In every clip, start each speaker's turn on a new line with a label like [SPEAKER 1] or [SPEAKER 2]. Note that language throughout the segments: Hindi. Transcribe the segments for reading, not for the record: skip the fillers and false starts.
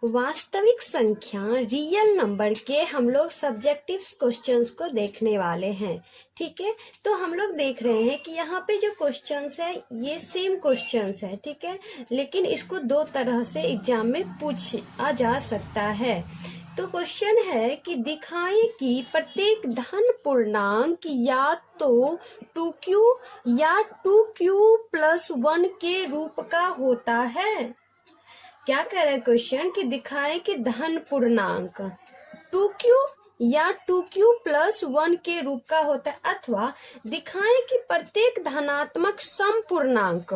[SPEAKER 1] वास्तविक संख्या रियल नंबर के हम लोग सब्जेक्टिव क्वेश्चंस को देखने वाले हैं। ठीक है, तो हम लोग देख रहे हैं कि यहाँ पे जो क्वेश्चंस है ये सेम क्वेश्चंस है। ठीक है, लेकिन इसको दो तरह से एग्जाम में पूछा जा सकता है। तो क्वेश्चन है कि दिखाएं कि प्रत्येक धन पूर्णांक या तो 2q या 2q+1 के रूप का होता है। क्या कह रहा है क्वेश्चन कि दिखाएं कि धन पूर्णांक 2q या 2q+1 के रूप का होता है, अथवा दिखाएं कि प्रत्येक धनात्मक समपूर्णांक,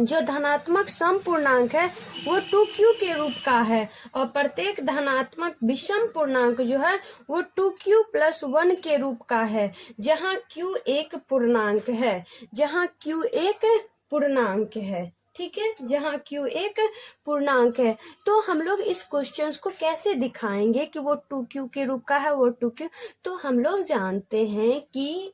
[SPEAKER 1] जो धनात्मक समपूर्णांक है वो 2q के रूप का है, और प्रत्येक धनात्मक विषम पूर्णांक जो है वो 2q+1 के रूप का है, जहां q एक पूर्णांक है, जहां q एक पूर्णांक है। ठीक है, जहां q एक पूर्णांक है। तो हम लोग इस क्वेश्चंस को कैसे दिखाएंगे कि वो 2q के रूप का है, वो 2q। तो हम लोग जानते हैं कि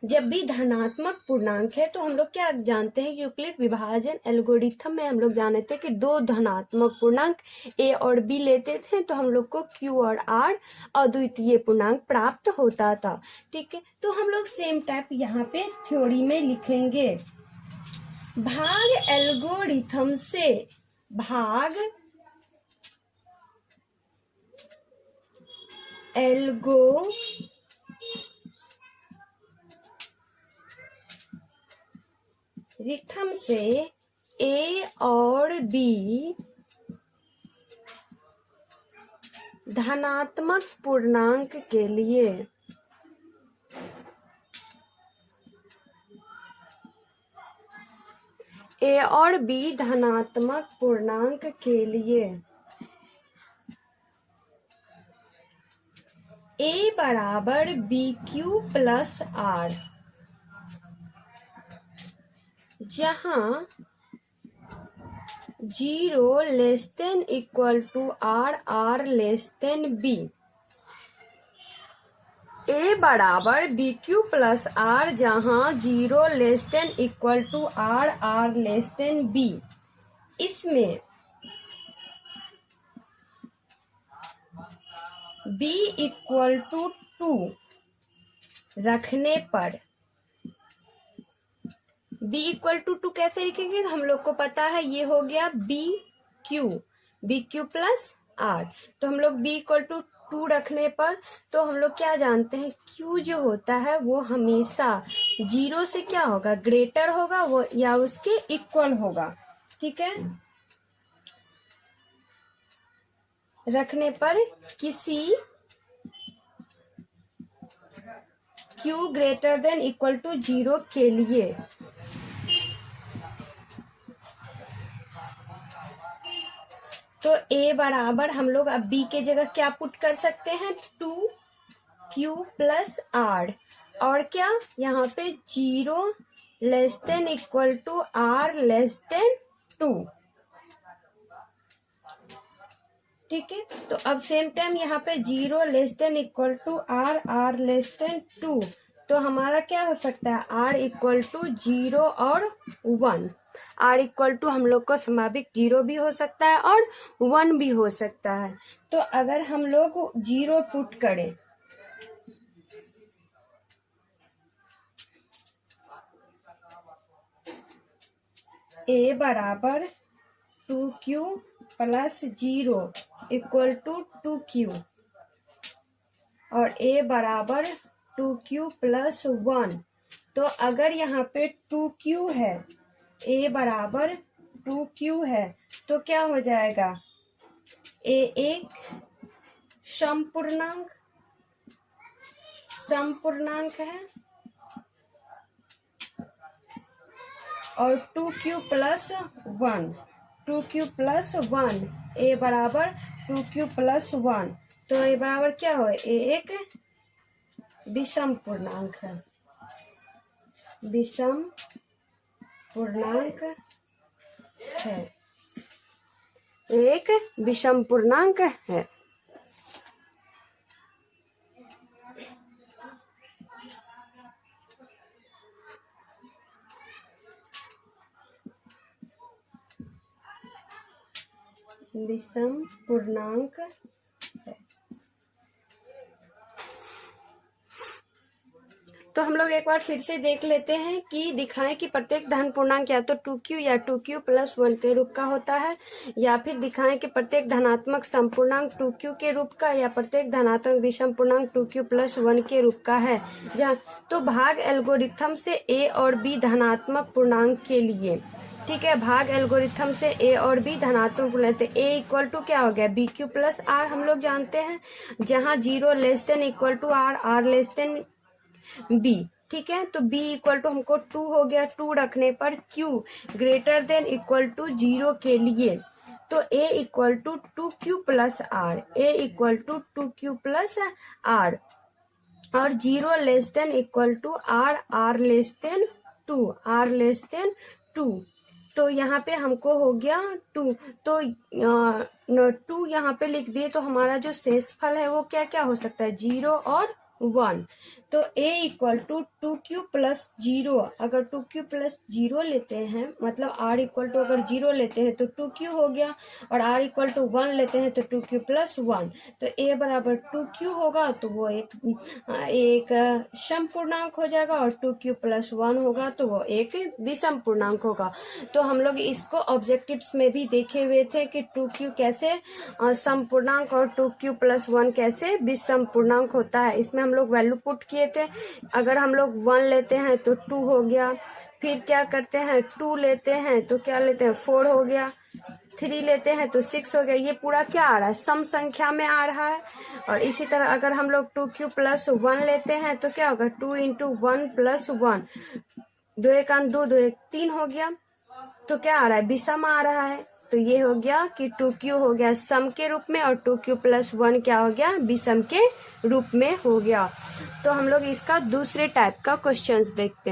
[SPEAKER 1] जब भी धनात्मक पूर्णांक है तो हम लोग क्या जानते हैं, यूक्लिड विभाजन एल्गोरिथम में हम लोग जानते थे कि दो धनात्मक पूर्णांक a और b लेते थे तो हम लोग को q और r अद्वितीय पूर्णांक प्राप्त होता था। ठीक है, तो हम लोग सेम टाइप यहाँ पे थ्योरी में लिखेंगे। भाग एल्गोरिथम से, भाग एल्गोरिथम से a और b धनात्मक पूर्णांक के लिए a और b धनात्मक पूर्णांक के लिए a बराबर BQ+R, जहां 0 < R, R B। a बराबर BQ+R जहां 0 < R, R B। इसमें b = 2 रखने पर, b = 2 कैसे लिखेंगे, हम लोग को पता है ये हो गया BQ+R। तो हम लोग b = 2 रखने पर, तो हम लोग क्या जानते हैं, q जो होता है वो हमेशा 0 से क्या होगा, ग्रेटर होगा वो या उसके इक्वल होगा। ठीक है, रखने पर किसी q > 0 के लिए तो a बराबर हम लोग अब b के जगह क्या पुट कर सकते हैं, 2q+R, और क्या यहाँ पे 0 < R 2। ठीक है, तो अब सेम टाइम यहाँ पे 0 < R, R 2। तो हमारा क्या हो सकता है, R = 0 और 1। R = हम लोग को स्वाभाविक 0 भी हो सकता है और 1 भी हो सकता है। तो अगर हम लोग 0 पुट करें, a बराबर 2q+0 = 2q, और a बराबर 2q+1। तो अगर यहाँ पे 2q है, a बराबर 2q है, तो क्या हो जाएगा, a एक समपूर्णांक है और 2q+1 a बराबर 2q+1। तो a बराबर क्या हो, a एक विषम पूर्णांक है, विषम पूर्णांक है, एक विषम पूर्णांक है। विषम पूर्णांक है। तो हम लोग एक बार फिर से देख लेते हैं कि दिखाएं कि प्रत्येक धन पूर्णांक या तो 2q या 2q + 1 के रूप का होता है, या फिर दिखाएं कि प्रत्येक धनात्मक समपूर्णांक 2q के रूप का या प्रत्येक धनात्मक विषम पूर्णांक 2q + 1 के रूप का है। जहाँ तो भाग एल्गोरिथम से a और b धनात्मक पूर्णांक के लिए, ठीक है, भाग एल्गोरिथम से a और b धनात्मक पूर्णांक, तो a = क्या हो गया, bq + r हम लोग जानते हैं, जहाँ 0 ≤ r, r b, ठीक है। तो b = हमको 2 हो गया, 2 रखने पर q ≥ 0 के लिए, तो a = 2q + r, a = 2q + r, और 0 ≤ r, r 2, तो यहाँ पे हमको हो गया 2, तो 2 यहाँ पे लिख दिए, तो हमारा जो शेषफल है वो क्या क्या हो सकता है, 0 और 1। तो a = 2q + 0, अगर 2q + 0 लेते हैं, मतलब r = अगर 0 लेते हैं तो 2q हो गया, और r = 1 लेते हैं तो 2q + 1, तो a = 2q होगा, तो वो एक सम पूर्णांक हो जाएगा, और 2q + 1 होगा तो वो एक विषम पूर्णांक होगा। तो हम लोग इसको ऑब्जेक्टिव्स में भी देखे हुए थे कि 2q कैसे सम पूर्णांक और 2q + 1 कैसे विषम पूर्णांक होता है। इसमें हम लोग वैल्यू पुट किए थे, अगर हम लोग 1 लेते हैं तो 2 हो गया, फिर क्या करते हैं 2 लेते हैं तो क्या लेते हैं 4 हो गया, 3 लेते हैं तो 6 हो गया। ये पूरा क्या आ रहा है, सम संख्या में आ रहा है। और इसी तरह अगर हम लोग 2q + 1 लेते हैं तो क्या होगा, 2 × 1 + 1, 2 × 1 = 2, 2 × 1 = 3 हो गया, तो क्या आ रहा है, विषम आ रहा है। तो ये हो गया कि 2q हो गया सम के रूप में, और 2q + 1 क्या हो गया, विषम के रूप में हो गया। तो हम लोग इसका दूसरे टाइप का क्वेश्चंस देखते हैं।